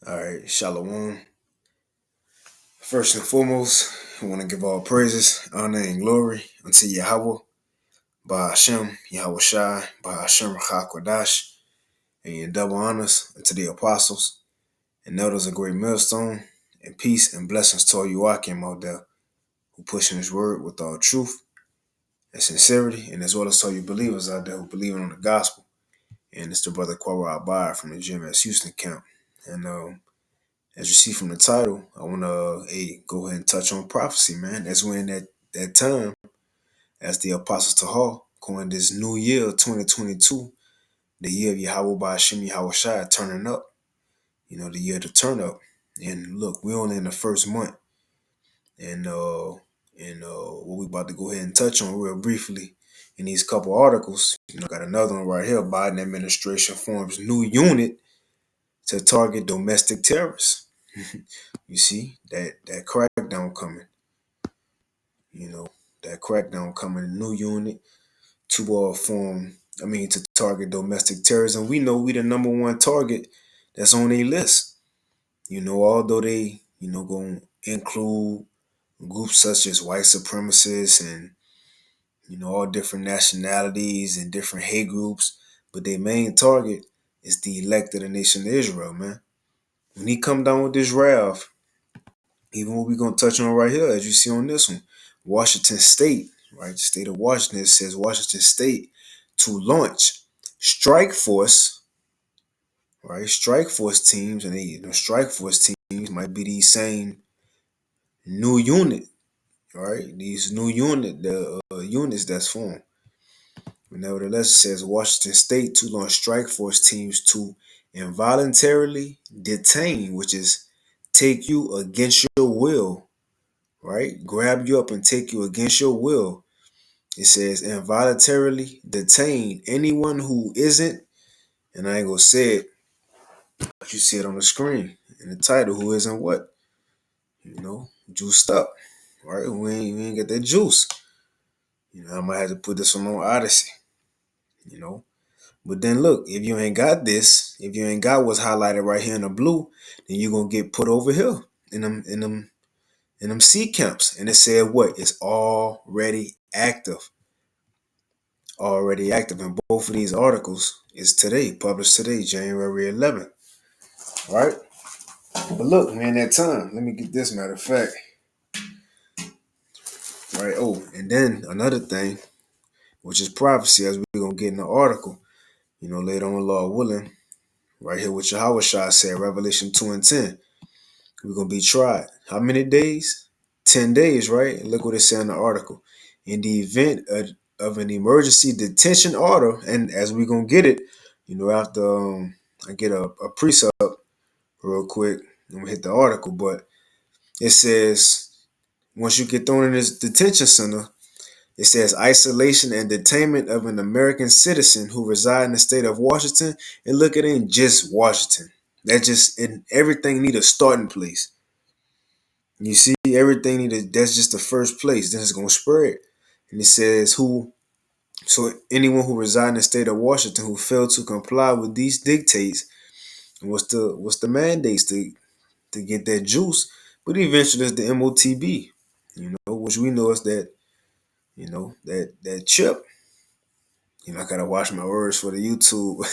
All right, Shalom. First and foremost, I want to give all praises, honor, and glory unto Yahweh, by Hashem, Yahweh Shai, by Hashem Rachakwadash, and double honors unto the apostles and elders of Great Millstone, and peace and blessings to all you Akim out there who pushing his word with all truth and sincerity, and as well as to all you believers out there who believe on the gospel. And it's the brother Kwara Abai from the GMS Houston camp. And as you see from the title, I want to go ahead and touch on prophecy, man. That's when that time, as the Apostle Tahal coined this new year, 2022, the year of Yahweh by Hashem Yahweh Shai, turning up, the year to turn up. And look, we're only in the first month. And what we about to go ahead and touch on real briefly in these couple articles, got another one right here. Biden administration forms new unit to target domestic terrorists. You see that crackdown coming. You know, that crackdown coming, new unit to to target domestic terrorism. We know we the number one target that's on their list. Although they, gonna include groups such as white supremacists and, all different nationalities and different hate groups, but their main target is the elect of the nation of Israel, man. When he come down with this wrath, even what we're going to touch on right here, as you see on this one, Washington State, right? The state of Washington, it says Washington State to launch strike force, right? Strike force teams, and strike force teams might be these same new unit, right? These new units that's formed. But nevertheless, it says Washington State to launch strike force teams to involuntarily detain, which is take you against your will, right? Grab you up and take you against your will. It says involuntarily detain anyone who isn't, and I ain't gonna say it, but you see it on the screen in the title, who isn't what? Juiced up, right? We ain't get that juice. I might have to put this one on Odyssey, you know. But then look, if you ain't got this, if you ain't got what's highlighted right here in the blue, then you're gonna get put over here in them C camps. And it said what? It's already active. Already active. And both of these articles is today, published today, January 11th. Right? But look, man, that time. Let me get this, matter of fact. Right. Oh, and then another thing, which is prophecy, as we're gonna get in the article, later on, Lord willing, right here what Yahweh Shah said, Revelation 2 and 10. We're gonna be tried. How many days? 10 days, right? And look what it said in the article. In the event of an emergency detention order, and as we're gonna get it, after I get a precept real quick, I'm gonna hit the article, but it says once you get thrown in this detention center, it says isolation and detainment of an American citizen who reside in the state of Washington, and look at it in just Washington. Everything need a starting place. You see, everything that's just the first place. Then it's gonna spread. And it says so anyone who resides in the state of Washington who failed to comply with these dictates, what's the mandates to get that juice? But eventually it's the MOTB, which we know is that chip. I gotta watch my words for the YouTube.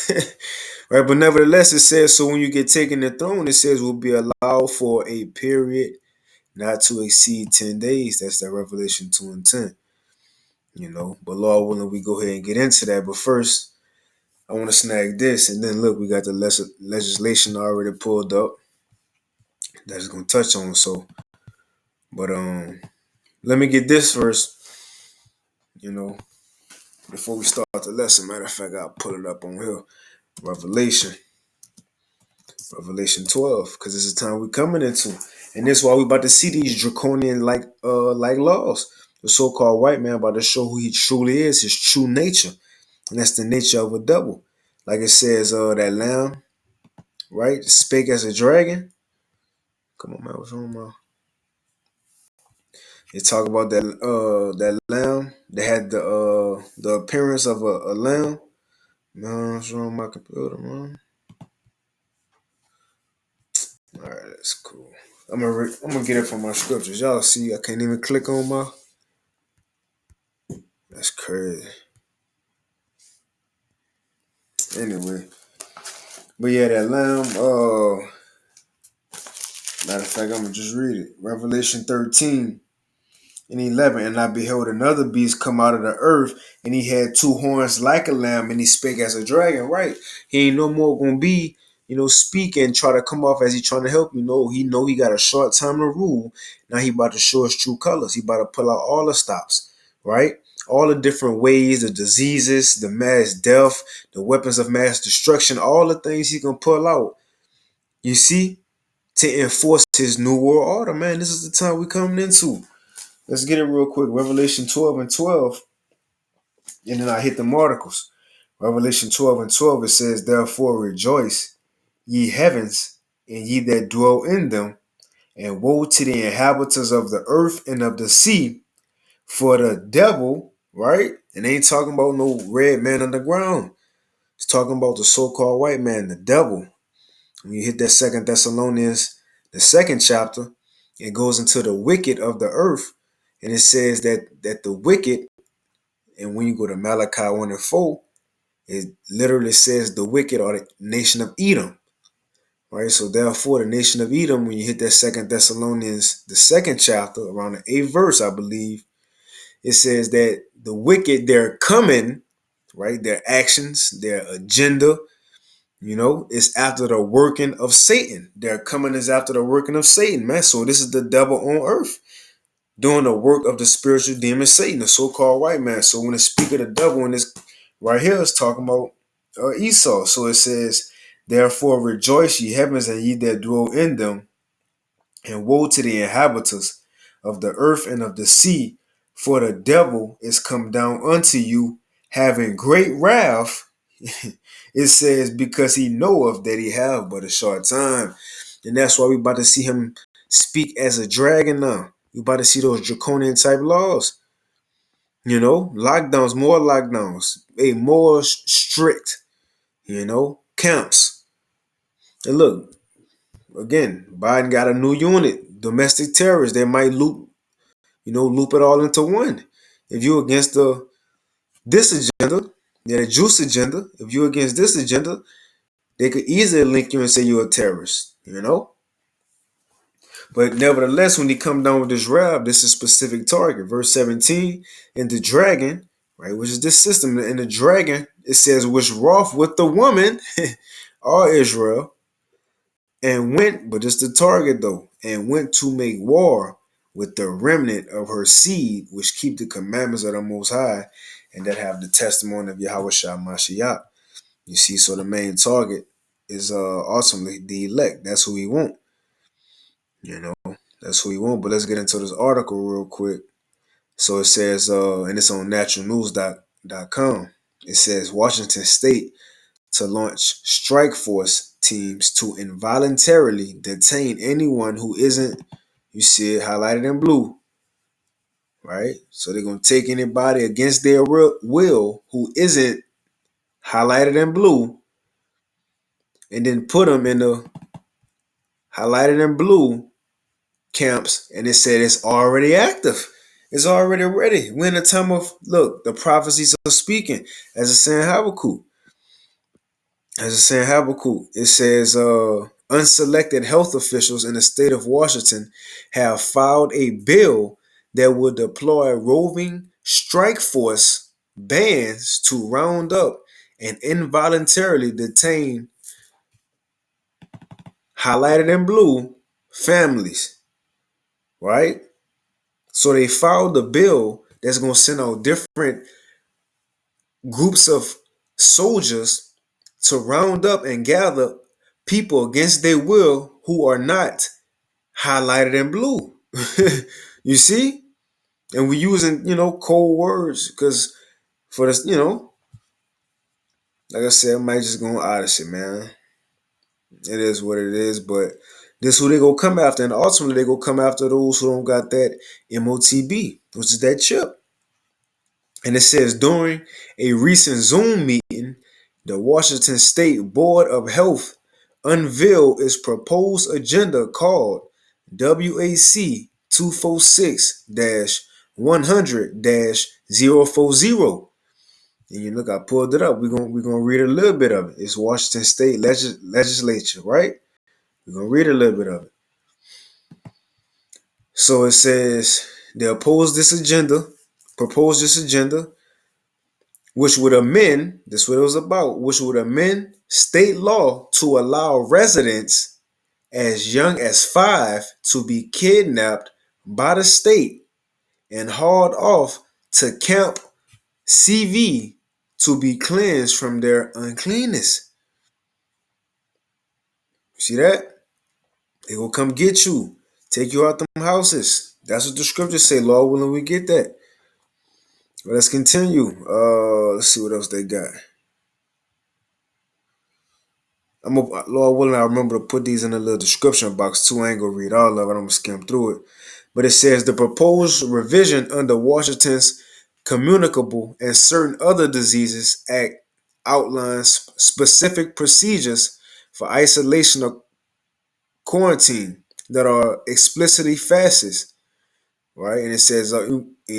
Right, but nevertheless, it says so when you get taken the throne, it says will be allowed for a period not to exceed 10 days. That's that Revelation 2 and 10. But Lord willing, we go ahead and get into that. But first, I want to snag this. And then look, we got the legislation already pulled up that's going to touch on. So, but let me get this first, before we start the lesson. Matter of fact, I'll pull it up on here. Revelation 12, because this is the time we're coming into. And this is why we about to see these draconian like laws. The so-called white man about to show who he truly is, his true nature. And that's the nature of a devil. Like it says, that lamb, right? Spake as a dragon. Come on, man, what's wrong, man? They talk about that lamb that had the appearance of a lamb. Man, what's wrong with my computer, man? That's cool. I'm gonna get it from my scriptures. Y'all see, I can't even click on my. That's crazy. Anyway, but yeah, that lamb. Matter of fact, I'm gonna just read it. Revelation 13:11, and I beheld another beast come out of the earth, and he had two horns like a lamb, and he spake as a dragon. Right? He ain't no more gonna be, speak and try to come off as he trying to help you. Know he got a short time to rule. Now he about to show his true colors. He about to pull out all the stops. Right? All the different ways, the diseases, the mass death, the weapons of mass destruction, all the things he can pull out. You see, to enforce his new world order, man. This is the time we coming into. Let's get it real quick. Revelation 12:12, and then I hit the articles. Revelation 12:12, it says, therefore rejoice, ye heavens, and ye that dwell in them, and woe to the inhabitants of the earth and of the sea, for the devil, right? And they ain't talking about no red man underground. It's talking about the so-called white man, the devil. When you hit that Second Thessalonians, the second chapter, it goes into the wicked of the earth, and it says that the wicked, and when you go to Malachi 1:4, it literally says the wicked are the nation of Edom. Right? So therefore, the nation of Edom, when you hit that Second Thessalonians, the second chapter, around the 8th verse, I believe, it says that the wicked, they're coming, right? Their actions, their agenda, it's after the working of Satan. Their coming is after the working of Satan, man. So this is the devil on earth doing the work of the spiritual demon Satan, the so-called white man. So when it speak of the devil in this right here, it's talking about Esau. So it says, therefore rejoice ye heavens and ye that dwell in them, and woe to the inhabitants of the earth and of the sea, for the devil is come down unto you, having great wrath. It says, because he knoweth that he have but a short time. And that's why we about to see him speak as a dragon now. We about to see those draconian type laws. Lockdowns, more lockdowns, more strict, camps. And look, again, Biden got a new unit, domestic terrorists. They might loop it all into one. If you're against this agenda, the juice agenda, if you're against this agenda, they could easily link you and say you're a terrorist. But nevertheless, when he come down with this rap, this is specific target. Verse 17, and the dragon, right, which is this system, and the dragon, it says, which wroth with the woman, all Israel, and went, but it's the target though, and went to make war with the remnant of her seed, which keep the commandments of the Most High, and that have the testimony of Yahweh Shah Mashiach. You see, so the main target is ultimately the elect. That's who he want. You know, that's who he want. But let's get into this article real quick. So it says, and it's on naturalnews.com. It says Washington State to launch strike force teams to involuntarily detain anyone who isn't, you see it highlighted in blue, right? So they're going to take anybody against their will who isn't highlighted in blue and then put them in the highlighted in blue camps, and it said it's already active. It's already ready. We're in a time of, look, the prophecies are speaking. As it's saying Habakkuk. It says unselected health officials in the state of Washington have filed a bill that would deploy roving strike force bands to round up and involuntarily detain highlighted in blue families, right? So they filed a bill that's going to send out different groups of soldiers to round up and gather people against their will who are not highlighted in blue. You see? And we're using, cold words because for this, like I said, I might just go on Odyssey, man. It is what it is, but this who they go come after, and ultimately they go come after those who don't got that MOTB, which is that chip. And it says during a recent Zoom meeting, the Washington State Board of Health unveiled its proposed agenda called WAC 246 100 040. And you look, I pulled it up. We're gonna read a little bit of it. It's Washington State Legislature, right? We're gonna read a little bit of it. So it says they proposed this agenda, which would amend, this is what it was about, which would amend state law to allow residents as young as 5 to be kidnapped by the state and hauled off to Camp CV to be cleansed from their uncleanness. See that? They will come get you, take you out them houses. That's what the scriptures say. Lord willing, we get that. But let's continue. Let's see what else they got. Lord willing, I remember to put these in a little description box too. I ain't gonna read all of it. I'm gonna skim through it. But it says the proposed revision under Washington's Communicable and Certain Other Diseases Act outlines specific procedures for isolation or quarantine that are explicitly fascist, right? And it says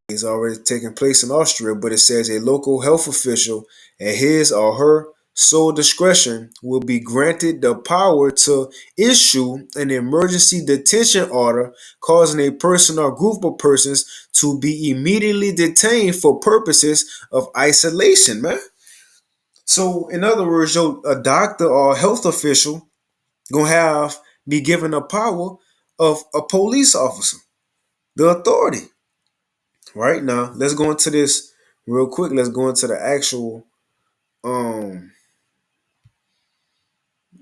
it's already taking place in Austria, but it says a local health official at his or her sole discretion will be granted the power to issue an emergency detention order causing a person or group of persons to be immediately detained for purposes of isolation, man. So, in other words, a doctor or a health official gonna be given the power of a police officer, the authority. Right now, let's go into this real quick. Let's go into the actual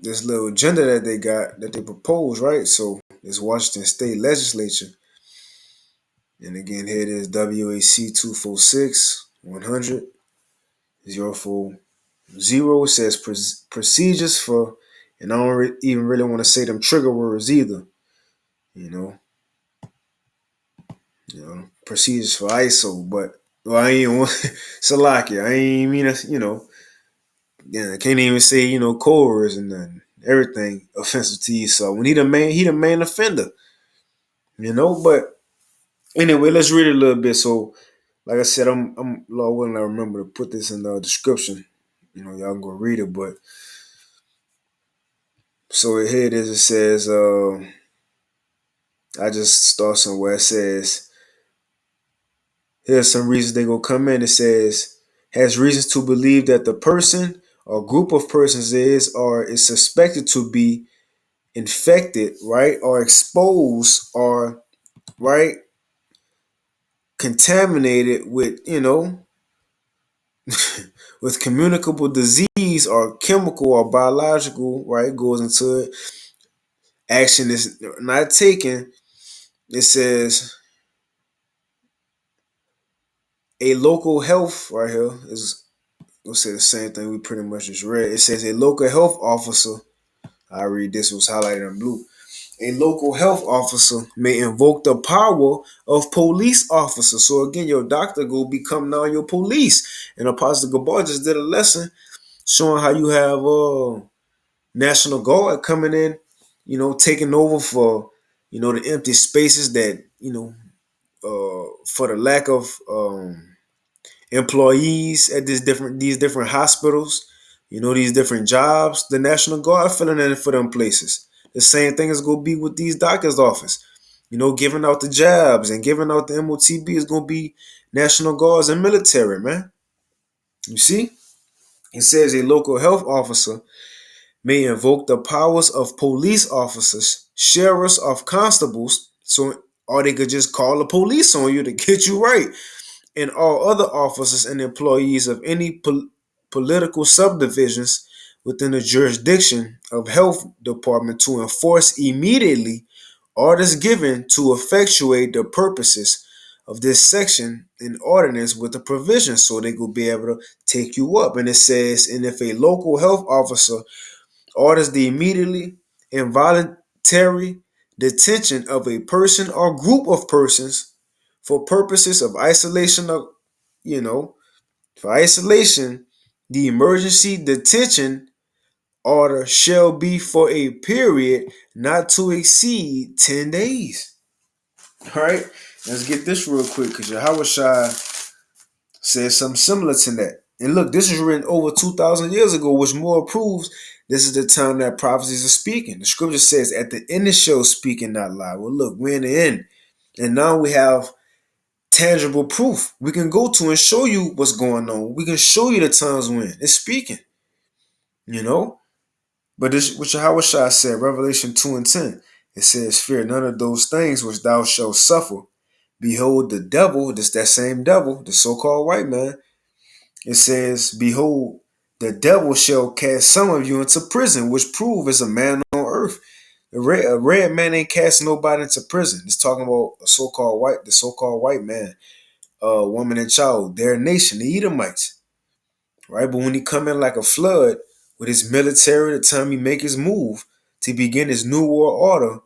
this little agenda that they got that they proposed, right? So it's Washington State Legislature. And again, here it is WAC 246 100 040. It says procedures for, and I don't even really want to say them trigger words either. You know, procedures for ISO, but well, I ain't want Salakia. I ain't mean to, yeah, I can't even say, cores and nothing. Everything offensive to you. So when he the main offender. But anyway, let's read it a little bit. So, like I said, I'm Lord willing, I remember to put this in the description. Y'all can go read it. But so here it is. It says, I just start somewhere. It says, here's some reasons they gonna come in. It says, has reasons to believe that the person or group of persons is or is suspected to be infected, right, or exposed, or right, contaminated with, with communicable disease or chemical or biological, right, goes into it. Action is not taken. It says a local health right here is, we'll say the same thing we pretty much just read. It says a local health officer. I read this was highlighted in blue. A local health officer may invoke the power of police officers. So again, your doctor will become now your police. And Apostle Gabar just did a lesson showing how you have National Guard coming in, taking over for, the empty spaces that, for the lack of employees at these different hospitals, these different jobs. The National Guard filling in for them places. The same thing is gonna be with these doctors' office. Giving out the jabs and giving out the MOTB is gonna be National Guards and military, man. You see? It says a local health officer may invoke the powers of police officers, sheriffs, of constables, or they could just call the police on you to get you right, and all other officers and employees of any political subdivisions within the jurisdiction of health department to enforce immediately orders given to effectuate the purposes of this section in ordinance with the provision, so they will be able to take you up. And it says, and if a local health officer orders the immediately involuntary detention of a person or group of persons for purposes of isolation for isolation, the emergency detention order shall be for a period not to exceed 10 days. All right, let's get this real quick because Yahweh Shai says something similar to that. And look, this is written over 2,000 years ago, which more proves this is the time that prophecies are speaking. The scripture says, at the end it shall speak and not lie. Well, look, we're in the end. And now we have tangible proof we can go to and show you what's going on. We can show you the times when it's speaking, you know? But this, which Yahweh Shai said, Revelation 2 and 10, it says, fear none of those things which thou shalt suffer. Behold, the devil, this that same devil, the so-called white man, it says, behold, the devil shall cast some of you into prison, which prove is a man on earth. A red man ain't casting nobody into prison. It's talking about the so-called white man, woman and child, their nation, the Edomites, right? But when he come in like a flood with his military, the time he make his move to begin his new world order,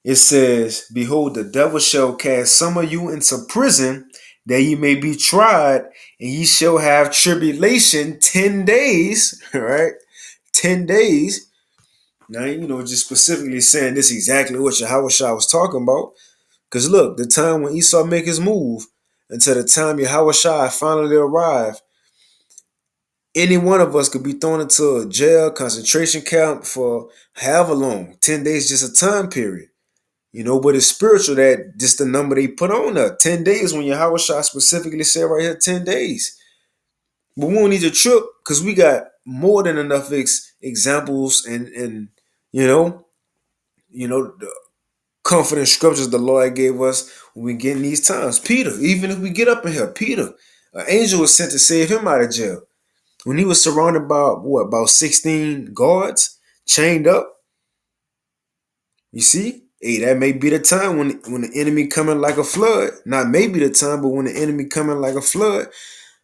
it says, behold, the devil shall cast some of you into prison that ye may be tried, and ye shall have tribulation 10 days, right? 10 days. Now, just specifically saying this exactly what Yahweh Shai was talking about. Because look, the time when Esau make his move until the time Yahweh Shai finally arrive, any one of us could be thrown into a jail, concentration camp for however long. 10 days, just a time period. But it's spiritual that just the number they put on there. 10 days when Yahweh Shai specifically said right here, 10 days. But we don't need to trip because we got more than enough examples and the confident scriptures the Lord gave us when we get in these times. Peter, even if we get up in here, Peter, an angel was sent to save him out of jail. When he was surrounded by about 16 guards chained up, you see? Hey, that may be the time when the enemy coming like a flood. Not maybe the time, but when the enemy coming like a flood,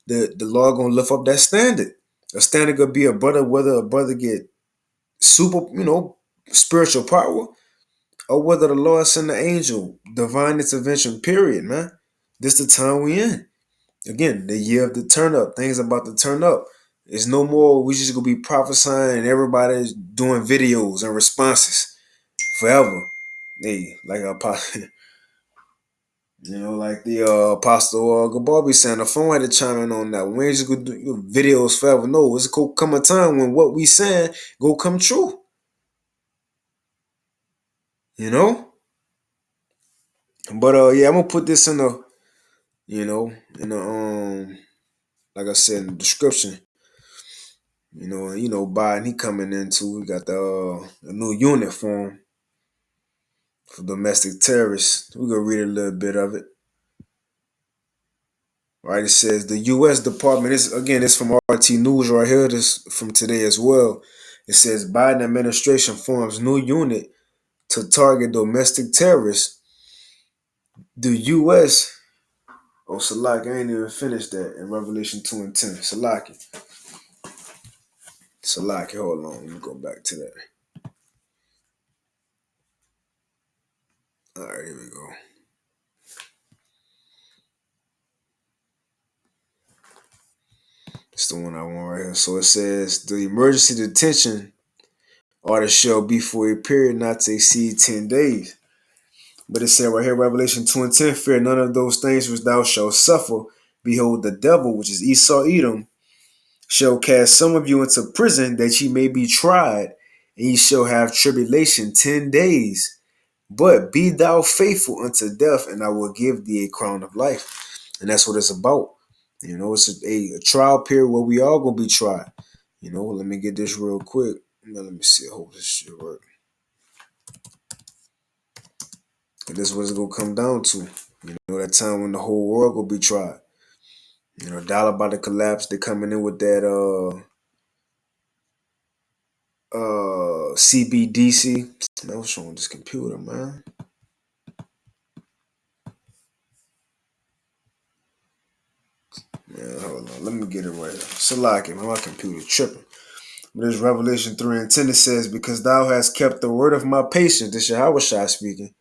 the Lord gonna lift up that standard. A standard could be a brother, whether a brother get super, spiritual power, or whether the Lord send the angel, divine intervention, period, man. This the time we in. Again, the year of the turn up. Things about to turn up. It's no more we just gonna be prophesying and everybody's doing videos and responses forever. Hey, like like the Apostle Gabar be saying, the phone had to chime in on that. We ain't just gonna do videos forever. No, it's gonna come a time when what we saying go come true. You know? But yeah, I'm gonna put this in the, in the like I said in the description. Biden he coming in too. We got the new unit form for domestic terrorists. We're gonna read a little bit of it. Right, it says the U.S. Department. It's from RT News right here. This from today as well. It says Biden administration forms new unit to target domestic terrorists. The U.S. Oh, Salaki, I ain't even finished that in Revelation 2 and 10. Salaki, hold on. Let me go back to that. All right, here we go. It's the one I want right here. So it says the emergency detention order shall be for a period not to exceed 10 days. But it said right here, Revelation 2 and 10, fear none of those things which thou shalt suffer. Behold, the devil, which is Esau Edom, shall cast some of you into prison that ye may be tried, and ye shall have tribulation 10 days. But be thou faithful unto death, and I will give thee a crown of life. And that's what it's about. It's a trial period where we all gonna be tried. Let me get this real quick. Let me see. I hope this shit work. And this is what it's gonna come down to. That time when the whole world gonna be tried. Dollar about to collapse. They coming in with that CBDC. Man, what's wrong with this computer, man? Man, hold on. Let me get it right here. Salaki, my computer tripping. But there's Revelation 3 and 10. It says, because thou hast kept the word of my patience. This is Yahweh Shai speaking.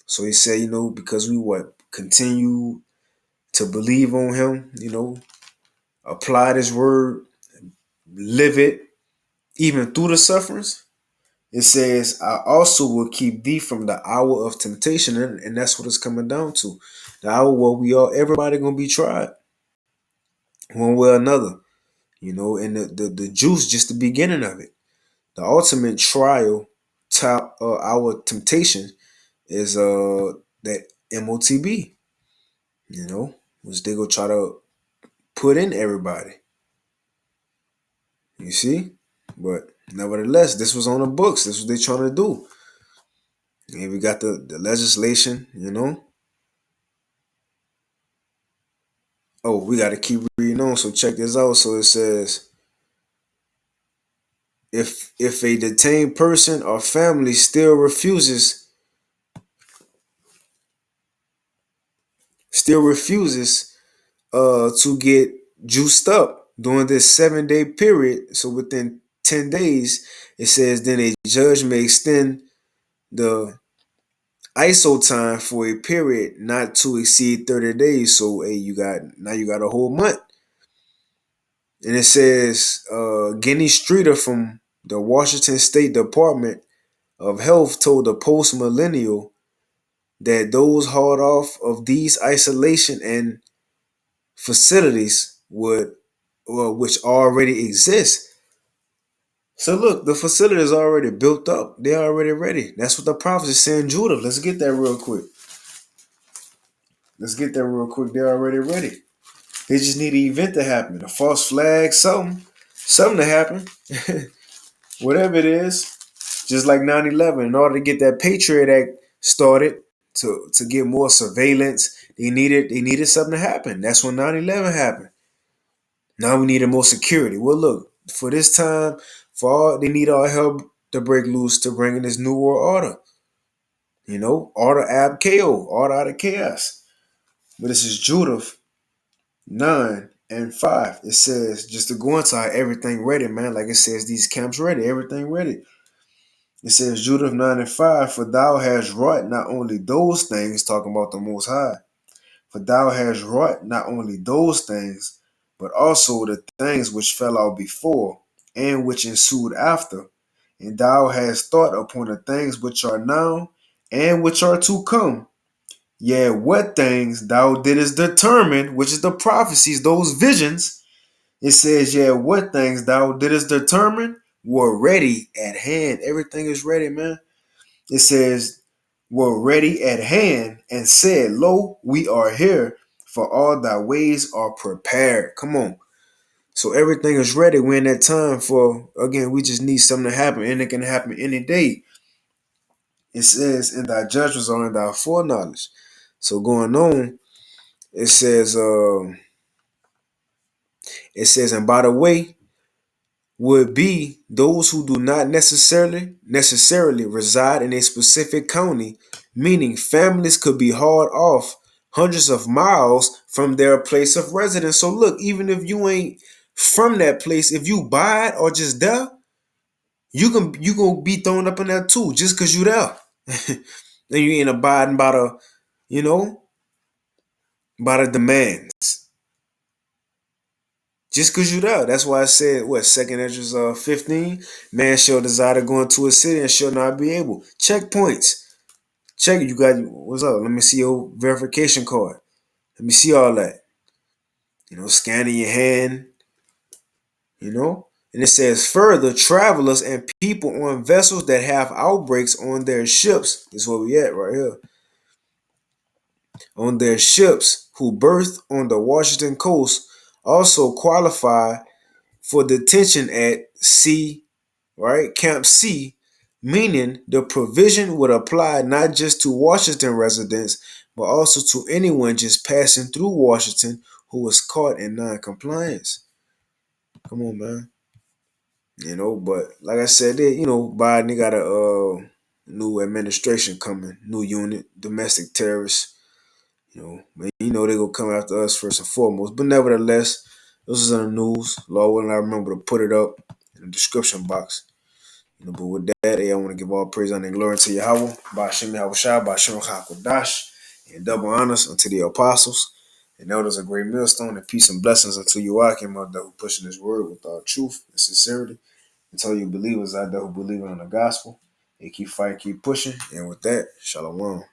So he said, because we continue to believe on him, apply this word, live it, even through the sufferings. It says, I also will keep thee from the hour of temptation. And that's what it's coming down to. The hour where everybody gonna be tried one way or another. And the juice, just the beginning of it. The ultimate trial, top our temptation is that MOTB, which they go try to put in everybody. You see? But nevertheless, this was on the books. This is what they trying to do. And we got the legislation. Oh, we got to keep reading on. So check this out. So it says, if a detained person or family still refuses to get juiced up during this 7-day period. So within 10 days, it says then a judge may extend the ISO time for a period not to exceed 30 days. So hey, you got a whole month. And it says Guinea Streeter from the Washington State Department of Health told the Post Millennial that those hauled off of these isolation and facilities which already exist. So look, the facility is already built up. They're already ready. That's what the prophet is saying, Judah. Let's get that real quick. They're already ready. They just need an event to happen, a false flag, something to happen. Whatever it is, just like 9/11. In order to get that Patriot Act started, to get more surveillance, they needed something to happen. That's when 9/11 happened. Now we needed more security. Well, look, for this time, they need our help to break loose to bring in this new world order. Order ab chaos, order out of chaos. But this is Judah 9 and 5. It says just to go into everything ready, man. Like it says, these camps ready, everything ready. It says Judah 9 and 5, for thou hast wrought not only those things, talking about the Most High, for thou hast wrought not only those things, but also the things which fell out before, and which ensued after. And thou hast thought upon the things which are now, and which are to come. Yea, what things thou didst determine, which is the prophecies, those visions. It says, yeah, what things thou didst determine were ready at hand. Everything is ready, man. It says, were ready at hand and said, lo, we are here, for all thy ways are prepared. Come on. So everything is ready. We're in that time for, again, we just need something to happen, and it can happen any day. It says, and thy judgments are in thy foreknowledge. So going on, it says, and by the way, would be those who do not necessarily reside in a specific county, meaning families could be hauled off hundreds of miles from their place of residence. So look, even if you ain't from that place, if you buy it or just there, you gonna be thrown up in there too, just cause you there. And you ain't abiding you know, by the demands. Just cause you there. That's why I said, what, second entrance 15? Man shall desire to go into a city and shall not be able. Checkpoints. Check it. You got, what's up? Let me see your verification card. Let me see all that. Scanning your hand, And it says further, travelers and people on vessels that have outbreaks on their ships. This is where we at right here. On their ships who berth on the Washington coast also qualify for detention at C, right? Camp C, meaning the provision would apply not just to Washington residents, but also to anyone just passing through Washington who was caught in non-compliance. Come on, man. But like I said, Biden got a new administration coming, new unit, domestic terrorists. They gonna come after us first and foremost. But nevertheless, this is in the news. Lord willing, I remember to put it up in the description box. But with that, I want to give all praise and glory to Yahweh, Ba'ashem Yahushua, Ba'ashem HaKodash, and double honors unto the apostles and elders of great millstone, and peace and blessings unto you, Akim, who pushing his word with all truth and sincerity. And tell you believers out there who believe in the gospel, they keep fighting, keep pushing. And with that, shalom.